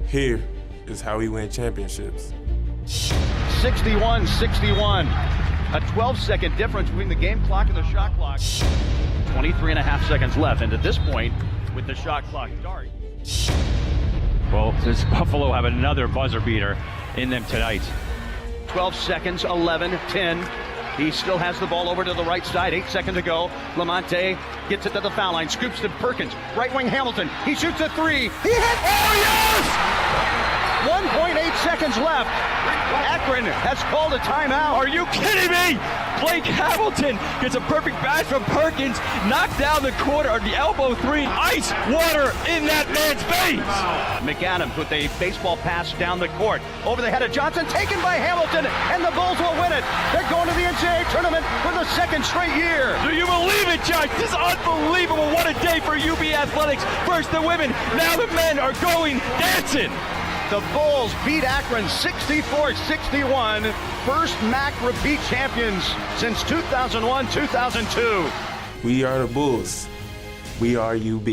Here is how we win championships. 61-61. A 12-second difference between the game clock and the shot clock. 23 and a half seconds left, and at this point, with the shot clock dart. Well, does Buffalo have another buzzer beater in them tonight? 12 seconds, 11, 10. He still has the ball over to the right side. 8 seconds to go. Lamonte gets it to the foul line. Scoops to Perkins. Right wing Hamilton. He shoots a three. He hit. Oh, yes! 1.8 seconds left. Akron has called a timeout. Are you kidding me? Blake Hamilton gets a perfect pass from Perkins. Knocked down the corner, or the elbow three. Ice water in that man's face. McAdams with a baseball pass down the court. Over the head of Johnson. Taken by Hamilton. And the Bulls will win it. They're going to the NCAA tournament for the second straight year. Do you believe it, Josh? This is unbelievable. What a day for UB Athletics. First the women, now the men are going dancing. The Bulls beat Akron 64-61. First MAC repeat champions since 2001-2002. We are the Bulls. We are UB.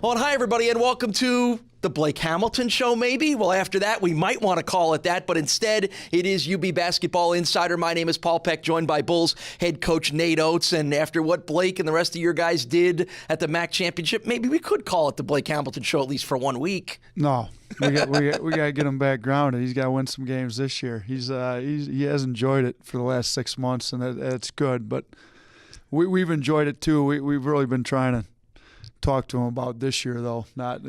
Well, and hi, everybody, and welcome to the Blake Hamilton Show, maybe? Well, after that, we might want to call it that, but instead, it is UB Basketball Insider. My name is Paul Peck, joined by Bulls head coach Nate Oates, and after what Blake and the rest of your guys did at the MAC Championship, maybe we could call it the Blake Hamilton Show, at least for 1 week. No, we got to get him back grounded. He's got to win some games this year. He has enjoyed it for the last 6 months, and that's good, but we've enjoyed it too. We've really been trying to talk to him about this year, though. Not,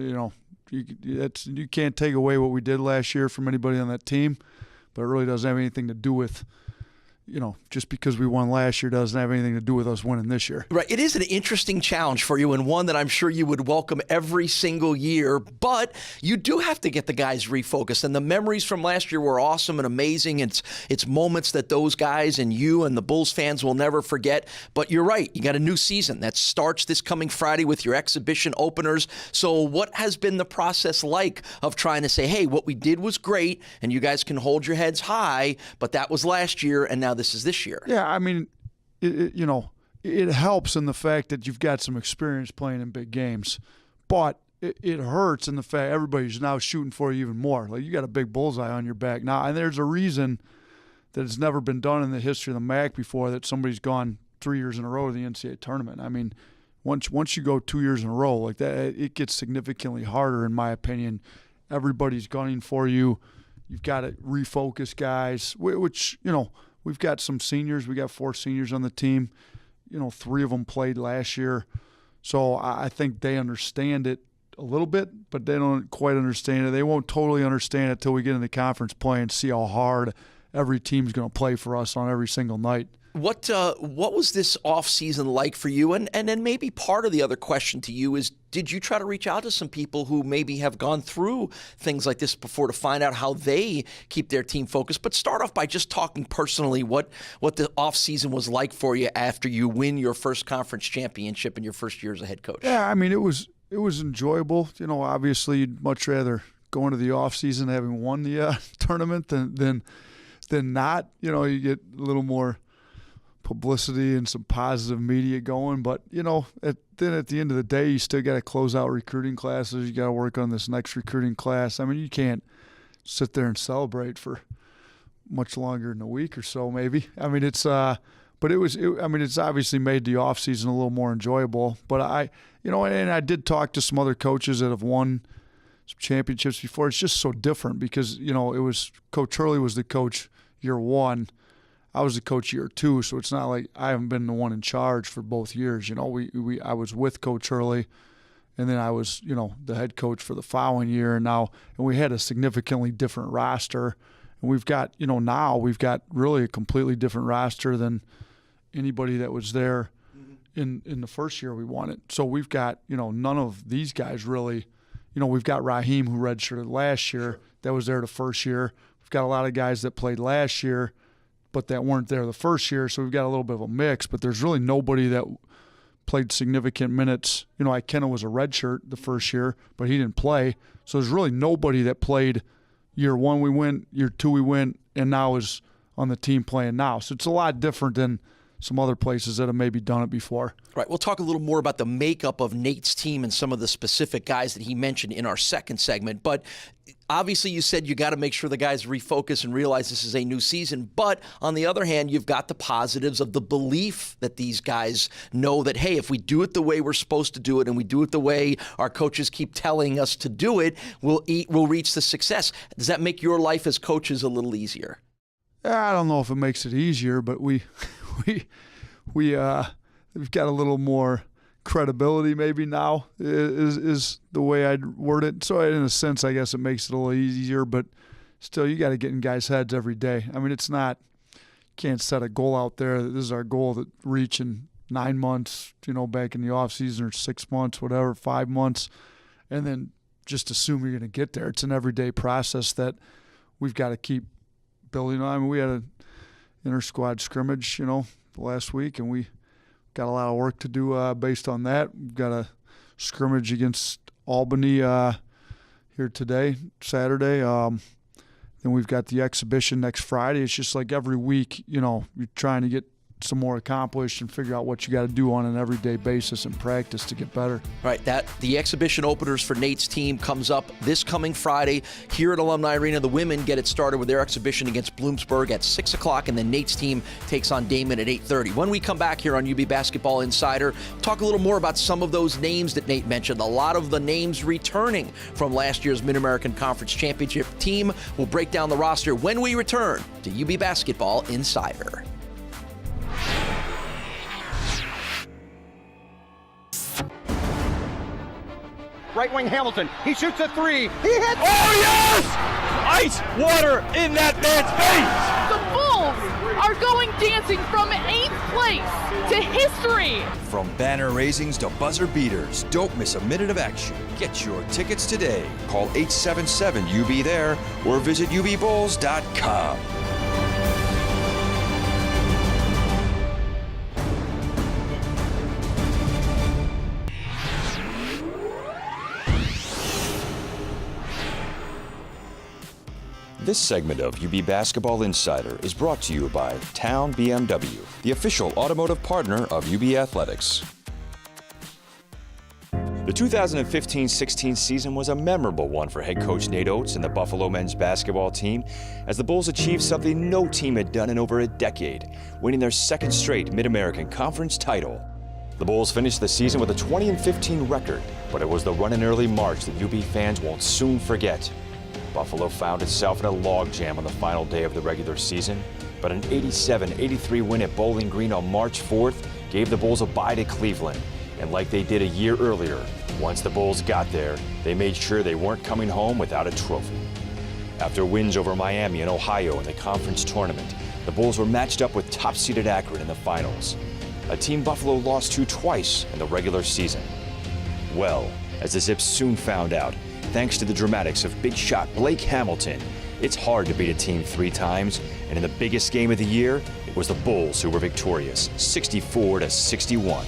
you can't take away what we did last year from anybody on that team, but it really doesn't have anything to do with, just because we won last year doesn't have anything to do with us winning this year. Right. It is an interesting challenge for you, and one that I'm sure you would welcome every single year, but you do have to get the guys refocused, and the memories from last year were awesome and amazing. It's moments that those guys and you and the Bulls fans will never forget, but you're right. You got a new season that starts this coming Friday with your exhibition openers. So what has been the process like of trying to say, hey, what we did was great, and you guys can hold your heads high, but that was last year, and now this is this year? Yeah, I mean, it helps in the fact that you've got some experience playing in big games, but it hurts in the fact everybody's now shooting for you even more. Like, you got a big bullseye on your back now, and there's a reason that it's never been done in the history of the MAC before, that somebody's gone 3 years in a row to the NCAA tournament. I mean, once you go 2 years in a row like that, it gets significantly harder, in my opinion. Everybody's gunning for you. You've got to refocus guys, which, we've got some seniors. We got 4 seniors on the team. 3 of them played last year. So I think they understand it a little bit, but they don't quite understand it. They won't totally understand it until we get into conference play and see how hard every team's going to play for us on every single night. What was this offseason like for you? And then maybe part of the other question to you is, did you try to reach out to some people who maybe have gone through things like this before to find out how they keep their team focused? But start off by just talking personally what the offseason was like for you after you win your first conference championship in your first year as a head coach. Yeah, I mean, it was enjoyable. Obviously you'd much rather go into the offseason having won the tournament than not. You get a little more publicity and some positive media going, but at the end of the day, you still got to close out recruiting classes. You got to work on this next recruiting class. I mean, you can't sit there and celebrate for much longer than a week or so, maybe. I mean, it's obviously made the offseason a little more enjoyable. But and I did talk to some other coaches that have won some championships before. It's just so different because it was Coach Hurley was the coach year 1. I was the coach year 2, so it's not like I haven't been the one in charge for both years. I was with Coach Hurley, and then I was, the head coach for the following year. And we had a significantly different roster. And we've got, now we've got really a completely different roster than anybody that was there in the first year we won it. So we've got, none of these guys really, we've got Raheem, who redshirted last year, that was there the first year. We've got a lot of guys that played last year, but that weren't there the first year, so we've got a little bit of a mix. But there's really nobody that played significant minutes. Ikenna was a redshirt the first year, but he didn't play. So there's really nobody that played year 1 we win, year 2 we win, and now is on the team playing now. So it's a lot different than some other places that have maybe done it before. Right. We'll talk a little more about the makeup of Nate's team and some of the specific guys that he mentioned in our second segment. But obviously, you said you got to make sure the guys refocus and realize this is a new season. But on the other hand, you've got the positives of the belief that these guys know that, hey, if we do it the way we're supposed to do it and we do it the way our coaches keep telling us to do it, we'll reach the success. Does that make your life as coaches a little easier? I don't know if it makes it easier, but we've got a little more credibility maybe now is the way I'd word it. So in a sense, I guess it makes it a little easier, but still you got to get in guys' heads every day. I mean, it's not, you can't set a goal out there. This is our goal to reach in 9 months, back in the off season, or 6 months, whatever, 5 months, and then just assume you're going to get there. It's an everyday process that we've got to keep building on. I mean, we had an inter-squad scrimmage, last week, and we got a lot of work to do based on that. We've got a scrimmage against Albany here today, Saturday. Then we've got the exhibition next Friday. It's just like every week, you're trying to get some more accomplished and figure out what you got to do on an everyday basis and practice to get better. Right, the exhibition openers for Nate's team comes up this coming Friday here at Alumni Arena. The women get it started with their exhibition against Bloomsburg at 6 o'clock, and then Nate's team takes on Damon at 8:30. When we come back here on UB Basketball Insider, talk a little more about some of those names that Nate mentioned. A lot of the names returning from last year's Mid-American Conference Championship team. We'll break down the roster when we return to UB Basketball Insider. Right wing Hamilton. He shoots a three. He hits. Oh, yes! Ice water in that man's face! The Bulls are going dancing from 8th place to history. From banner raisings to buzzer beaters, don't miss a minute of action. Get your tickets today. Call 877-UB-THERE or visit ubbulls.com. This segment of UB Basketball Insider is brought to you by Town BMW, the official automotive partner of UB Athletics. The 2015-16 season was a memorable one for head coach Nate Oates and the Buffalo men's basketball team, as the Bulls achieved something no team had done in over a decade, winning their second straight Mid-American Conference title. The Bulls finished the season with a 20-15 record, but it was the run in early March that UB fans won't soon forget. Buffalo found itself in a logjam on the final day of the regular season, but an 87-83 win at Bowling Green on March 4th gave the Bulls a bye to Cleveland. And like they did a year earlier, once the Bulls got there, they made sure they weren't coming home without a trophy. After wins over Miami and Ohio in the conference tournament, the Bulls were matched up with top-seeded Akron in the finals, a team Buffalo lost to twice in the regular season. Well, as the Zips soon found out, thanks to the dramatics of big shot Blake Hamilton, it's hard to beat a team 3 times, and in the biggest game of the year, it was the Bulls who were victorious, 64-61.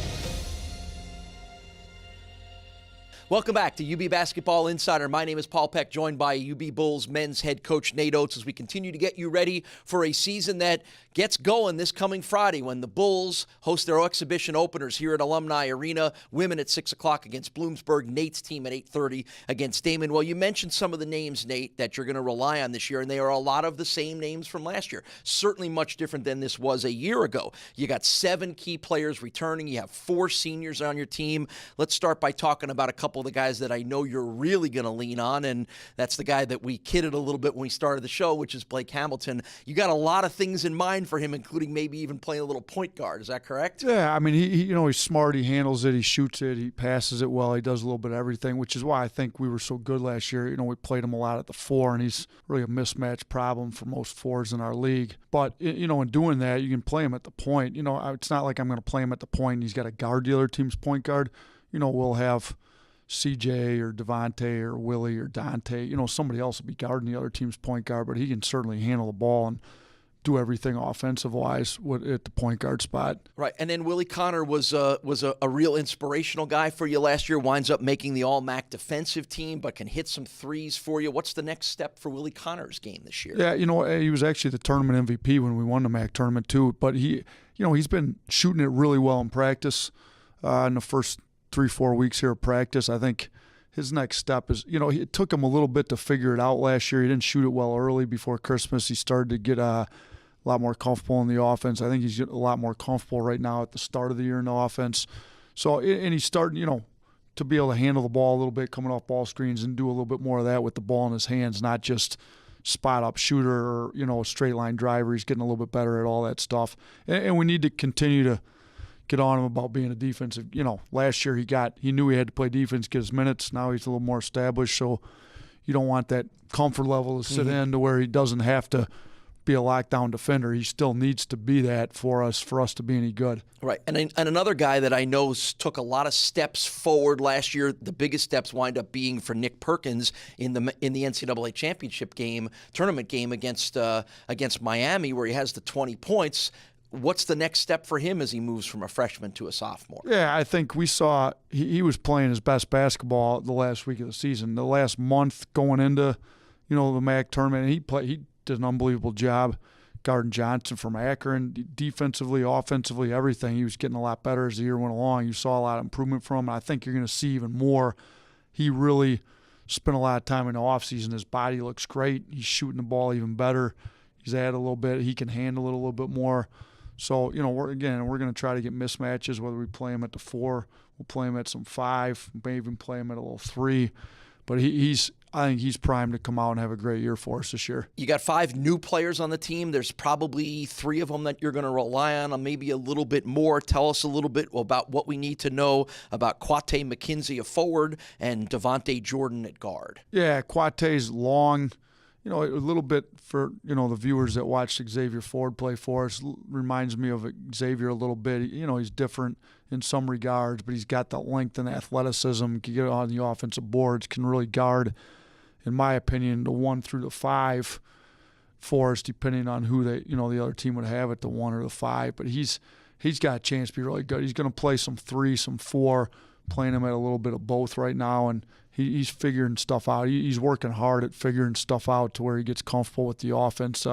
Welcome back to UB Basketball Insider. My name is Paul Peck, joined by UB Bulls men's head coach Nate Oates, as we continue to get you ready for a season that gets going this coming Friday when the Bulls host their exhibition openers here at Alumni Arena. Women at 6 o'clock against Bloomsburg. Nate's team at 8:30 against Damon. Well, you mentioned some of the names, Nate, that you're going to rely on this year, and they are a lot of the same names from last year. Certainly much different than this was a year ago. You got 7 key players returning. You have 4 seniors on your team. Let's start by talking about a couple of the guys that I know you're really going to lean on, and that's the guy that we kidded a little bit when we started the show, which is Blake Hamilton. You got a lot of things in mind for him, including maybe even playing a little point guard. Is that correct? Yeah, I mean, he's smart. He handles it. He shoots it. He passes it well. He does a little bit of everything, which is why I think we were so good last year. We played him a lot at the 4, and he's really a mismatch problem for most 4s in our league. But, in doing that, you can play him at the point. It's not like I'm going to play him at the point and he's got to guard the other team's point guard. We'll have CJ or Devontae or Willie or Dante. Somebody else will be guarding the other team's point guard, but he can certainly handle the ball and do everything offensive-wise at the point guard spot. Right, and then Willie Connor was a real inspirational guy for you last year, winds up making the All-MAC defensive team, but can hit some threes for you. What's the next step for Willie Connor's game this year? Yeah, he was actually the tournament MVP when we won the MAC tournament too, but he he's been shooting it really well in practice in the first 3-4 weeks here of practice. I think his next step is, it took him a little bit to figure it out last year. He didn't shoot it well early before Christmas. He started to get a lot more comfortable in the offense. I think he's getting a lot more comfortable right now at the start of the year in the offense. So, and he's starting, to be able to handle the ball a little bit coming off ball screens and do a little bit more of that with the ball in his hands, not just spot-up shooter or, a straight-line driver. He's getting a little bit better at all that stuff. And we need to continue to get on him about being a defensive. Last year he knew he had to play defense, get his minutes. Now he's a little more established, so you don't want that comfort level to sit in to where he doesn't have to be a lockdown defender. He still needs to be that for us to be any good. Right. And another guy that I know took a lot of steps forward last year, the biggest steps wind up being for Nick Perkins in the NCAA championship tournament game against Miami, where he has the 20 points. What's the next step for him as he moves from a freshman to a sophomore? Yeah, I think we saw he was playing his best basketball the last week of the season. The last month going into, the MAC tournament, he did an unbelievable job guarding Johnson from Akron, defensively, offensively, everything. He was getting a lot better as the year went along. You saw a lot of improvement from him. I think you're going to see even more. He really spent a lot of time in the offseason. His body looks great. He's shooting the ball even better. He's added a little bit. He can handle it a little bit more. So, we're going to try to get mismatches, whether we play him at the 4, we'll play him at some 5, maybe even play him at a little 3. But I think he's primed to come out and have a great year for us this year. You got 5 new players on the team. There's probably 3 of them that you're going to rely on maybe a little bit more. Tell us a little bit about what we need to know about Quate McKenzie, a forward, and Devontae Jordan at guard. Yeah, Quate's long. A little bit for, the viewers that watched Xavier Ford play for us, reminds me of Xavier a little bit. He's different in some regards, but he's got the length and athleticism, can get on the offensive boards, can really guard, in my opinion, the 1 through the 5 for us, depending on who the other team would have at the 1 or the 5. But he's got a chance to be really good. He's going to play some 3, some 4, playing him at a little bit of both right now, and he's figuring stuff out. He's working hard at figuring stuff out to where he gets comfortable with the offense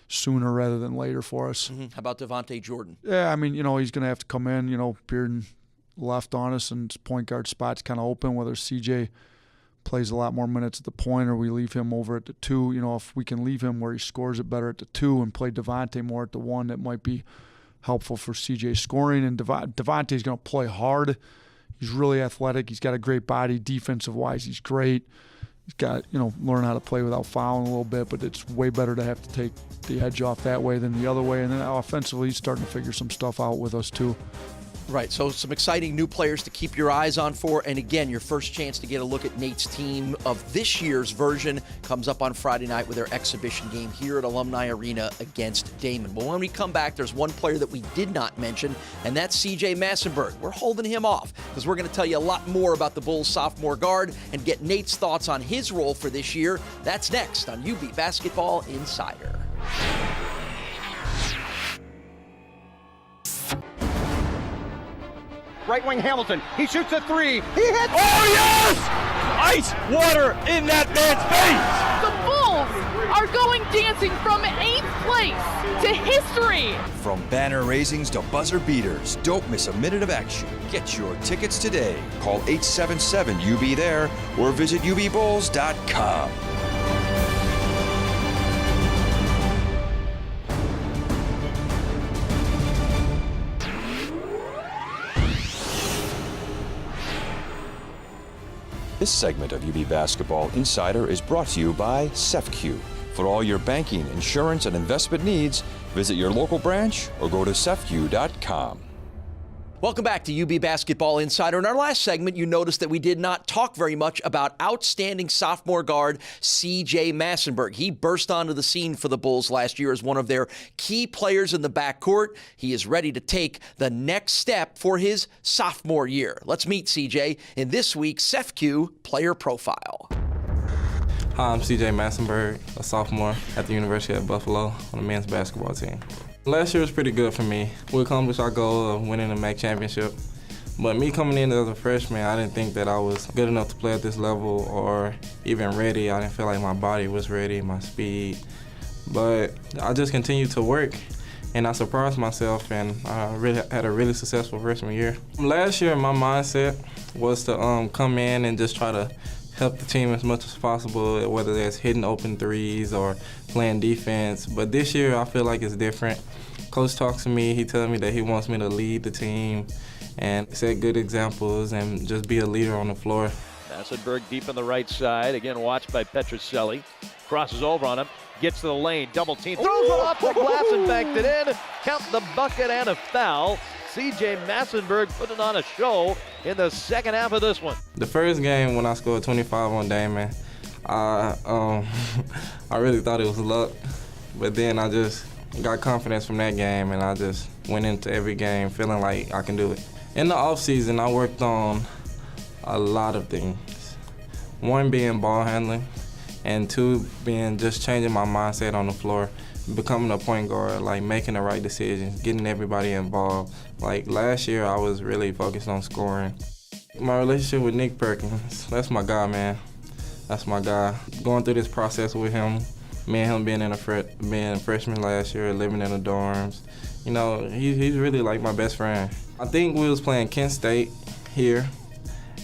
sooner rather than later for us. How about Devontae Jordan? Yeah, he's going to have to come in, Bearden left on us, and his point guard spot's kind of open, whether CJ plays a lot more minutes at the point or we leave him over at the 2. If we can leave him where he scores it better at the 2 and play Devontae more at the 1, that might be helpful for CJ scoring. And Devontae's going to play hard. He's really athletic. He's got a great body. Defensive-wise, he's great. He's got, learn how to play without fouling a little bit, but it's way better to have to take the edge off that way than the other way. And then offensively, he's starting to figure some stuff out with us too. Right, so some exciting new players to keep your eyes on for. And again, your first chance to get a look at Nate's team of this year's version comes up on Friday night with their exhibition game here at Alumni Arena against Damon. But when we come back, there's one player that we did not mention, and that's CJ Massenburg. We're holding him off because we're going to tell you a lot more about the Bulls sophomore guard and get Nate's thoughts on his role for this year. That's next on UB Basketball Insider. Right wing Hamilton. He shoots a 3. He hits. Oh, yes! Ice water in that man's face! The Bulls are going dancing from 8th place to history. From banner raisings to buzzer beaters, don't miss a minute of action. Get your tickets today. Call 877-UB-THERE or visit ubbulls.com. This segment of UB Basketball Insider is brought to you by CEFQ. For all your banking, insurance, and investment needs, visit your local branch or go to cefq.com. Welcome back to UB Basketball Insider. In our last segment, you noticed that we did not talk very much about outstanding sophomore guard CJ Massenburg. He burst onto the scene for the Bulls last year as one of their key players in the backcourt. He is ready to take the next step for his sophomore year. Let's meet CJ in this week's CEFQ Player Profile. Hi, I'm CJ Massenburg, a sophomore at the University of Buffalo on the men's basketball team. Last year was pretty good for me. We accomplished our goal of winning the MAC championship. But me coming in as a freshman, I didn't think that I was good enough to play at this level or even ready. I didn't feel like my body was ready, my speed. But I just continued to work and I surprised myself, and I really had a really successful freshman year. Last year, my mindset was to come in and just try to help the team as much as possible, whether that's hitting open threes or playing defense. But this year, I feel like it's different. Coach talks to me, he tells me that he wants me to lead the team and set good examples and just be a leader on the floor. Massenburg deep on the right side, again watched by Petroselli. Crosses over on him, gets to the lane, double team, throws it off the glass and banked it in. Count the bucket and a foul. CJ Massenburg putting on a show in the second half of this one. The first game when I scored 25 on Damon, I really thought it was luck, but then I just got confidence from that game, and I just went into every game feeling like I can do it. In the offseason, I worked on a lot of things. One being ball handling, and two being just changing my mindset on the floor, becoming a point guard, like making the right decisions, getting everybody involved. Like last year, I was really focused on scoring. My relationship with Nick Perkins, that's my guy, man. That's my guy. Going through this process with him, me and him being a freshman last year, living in the dorms, you know, he's really like my best friend. I think we was playing Kent State here,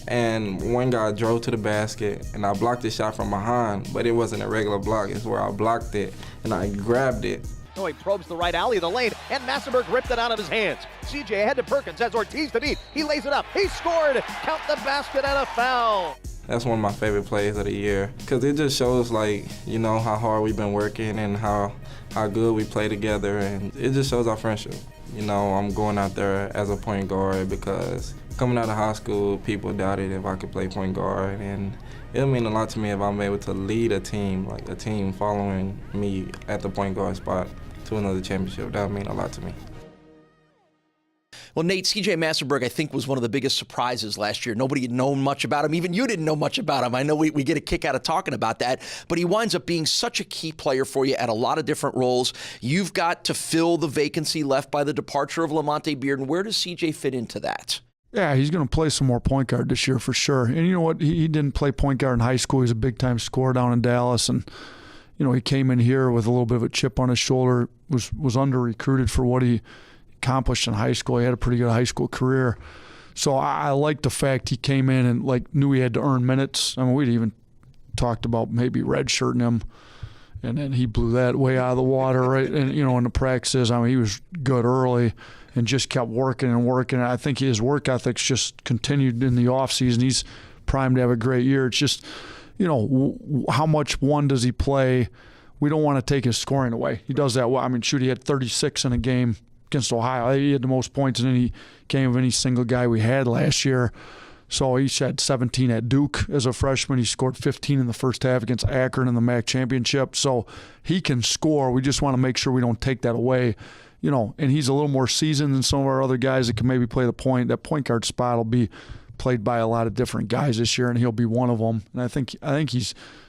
and one guy drove to the basket, and I blocked the shot from behind, but it wasn't a regular block. It's where I blocked it, and I grabbed it. Oh, he probes the right alley of the lane, and Massenburg ripped it out of his hands. CJ ahead to Perkins, has Oates to beat. He lays it up, he scored! Count the basket and a foul! That's one of my favorite plays of the year, because it just shows, like, you know, how hard we've been working and how good we play together, and it just shows our friendship. You know, I'm going out there as a point guard because coming out of high school, people doubted if I could play point guard, and it'll mean a lot to me if I'm able to lead a team, like a team following me at the point guard spot to another championship. That would mean a lot to me. Well, Nate, CJ Massenburg, I think, was one of the biggest surprises last year. Nobody had known much about him. Even you didn't know much about him. I know we get a kick out of talking about that, but he winds up being such a key player for you at a lot of different roles. You've got to fill the vacancy left by the departure of Lamonte Bearden. Where does CJ fit into that? Yeah, he's going to play some more point guard this year for sure. And you know what? He didn't play point guard in high school. He's a big-time scorer down in Dallas. And, you know, he came in here with a little bit of a chip on his shoulder, was under-recruited for what he accomplished in high school. He had a pretty good high school career. So I like the fact he came in and, like, knew he had to earn minutes. I mean, we'd even talked about maybe redshirting him, and then he blew that way out of the water, right? And, you know, in the practices, I mean, he was good early and just kept working and working. I think his work ethic's just continued in the offseason. He's primed to have a great year. It's just, you know, how much one does he play? We don't want to take his scoring away. He does that well. I mean, shoot, he had 36 in a game against Ohio. He had the most points in any game of any single guy we had last year. So he had 17 at Duke as a freshman. He scored 15 in the first half against Akron in the MAC championship. So he can score. We just want to make sure we don't take that away. You know, and he's a little more seasoned than some of our other guys that can maybe play the point. That point guard spot will be played by a lot of different guys this year, and he'll be one of them. And I think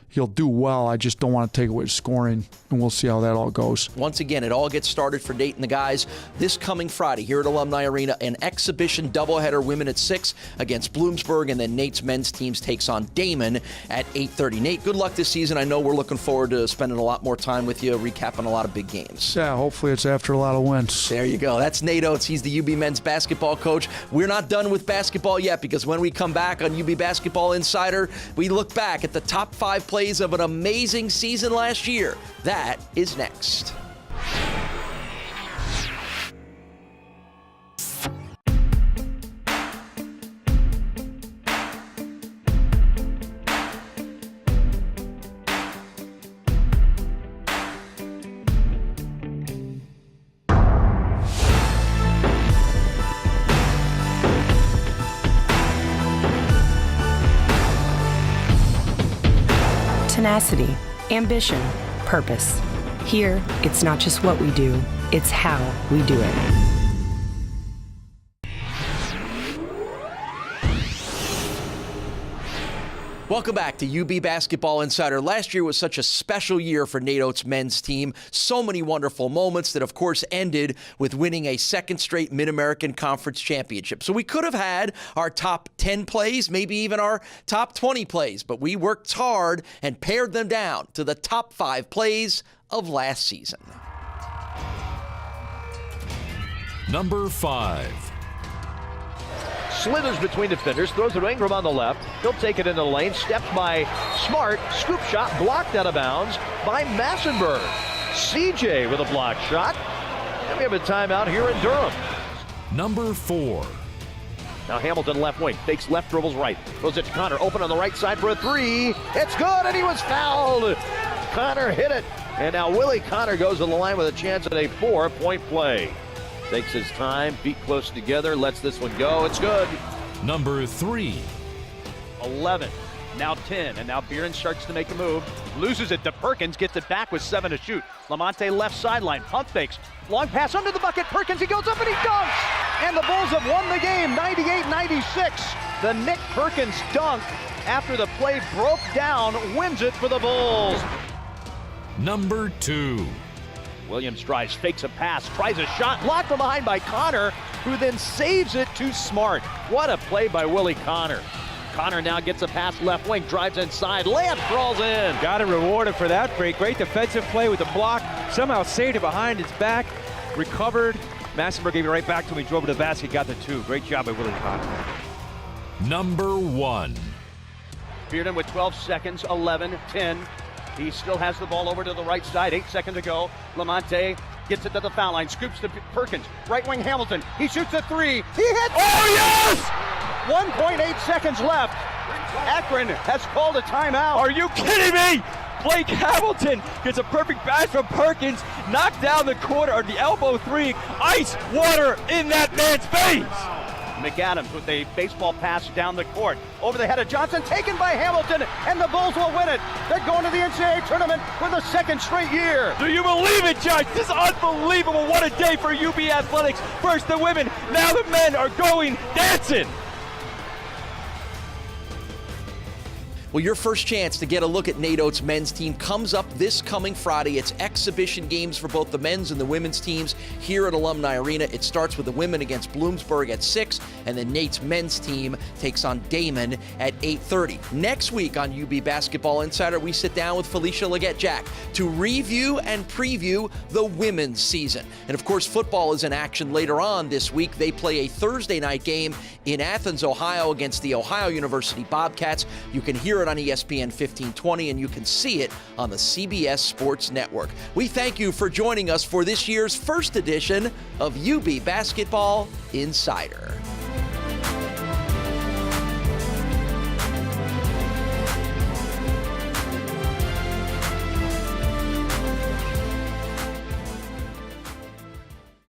he'll do well. I just don't want to take away his scoring, and we'll see how that all goes. Once again, it all gets started for Nate and the guys this coming Friday here at Alumni Arena, an exhibition doubleheader, women at 6 against Bloomsburg, and then Nate's men's teams takes on Damon at 8:30. Nate, good luck this season. I know we're looking forward to spending a lot more time with you, recapping a lot of big games. Yeah, hopefully it's after a lot of wins. There you go. That's Nate Oates. He's the UB men's basketball coach. We're not done with basketball yet, because when we come back on UB Basketball Insider, we look back at the top 5 plays of an amazing season last year. That is next. Tenacity, ambition, purpose. Here, it's not just what we do, it's how we do it. Welcome back to UB Basketball Insider. Last year was such a special year for Nate Oates' men's team. So many wonderful moments that, of course, ended with winning a second straight Mid-American Conference championship. So we could have had our top 10 plays, maybe even our top 20 plays, but we worked hard and pared them down to the top 5 plays of last season. Number 5. Slithers between defenders, throws it to Ingram on the left. He'll take it into the lane, steps by Smart, scoop shot, blocked out of bounds by Massenburg. CJ with a block shot. And we have a timeout here in Durham. Number 4. Now Hamilton left wing, fakes left, dribbles right. Throws it to Connor, open on the right side for a three. It's good, and he was fouled. Connor hit it. And now Willie Connor goes to the line with a chance at a 4-point play. Takes his time, feet close together, lets this one go. It's good. Number 3. 11, now 10, and now Beeren starts to make a move. Loses it to Perkins, gets it back with 7 to shoot. Lamonte left sideline, pump fakes. Long pass under the bucket, Perkins, he goes up and he dunks! And the Bulls have won the game, 98-96. The Nick Perkins dunk, after the play broke down, wins it for the Bulls. Number 2. Williams tries, fakes a pass, tries a shot, blocked from behind by Connor, who then saves it to Smart. What a play by Willie Connor. Connor now gets a pass left wing, drives inside, layup crawls in. Got it rewarded for that. Great defensive play with the block. Somehow saved it behind his back. Recovered. Massenburg gave it right back to him. He drove to the basket, got the 2. Great job by Willie Connor. Number 1. Bearden with 12 seconds, 11, 10. He still has the ball over to the right side, 8 seconds to go. Lamonte gets it to the foul line, scoops to Perkins, right wing Hamilton. He shoots a 3, he hits! Oh, yes! 1.8 seconds left. Akron has called a timeout. Are you kidding me? Blake Hamilton gets a perfect pass from Perkins, knocked down the corner, or the elbow 3, ice water in that man's face. McAdams with a baseball pass down the court. Over the head of Johnson, taken by Hamilton, and the Bulls will win it. They're going to the NCAA tournament for the 2nd straight year. Do you believe it, Judge? This is unbelievable. What a day for UB Athletics. First the women, now the men are going dancing. Well, your first chance to get a look at Nate Oates' men's team comes up this coming Friday. It's exhibition games for both the men's and the women's teams here at Alumni Arena. It starts with the women against Bloomsburg at 6, and then Nate's men's team takes on Damon at 8:30. Next week on UB Basketball Insider, we sit down with Felicia Leggett-Jack to review and preview the women's season. And of course, football is in action later on this week. They play a Thursday night game in Athens, Ohio against the Ohio University Bobcats. You can hear it on ESPN 1520, and you can see it on the CBS Sports Network. We thank you for joining us for this year's first edition of UB Basketball Insider.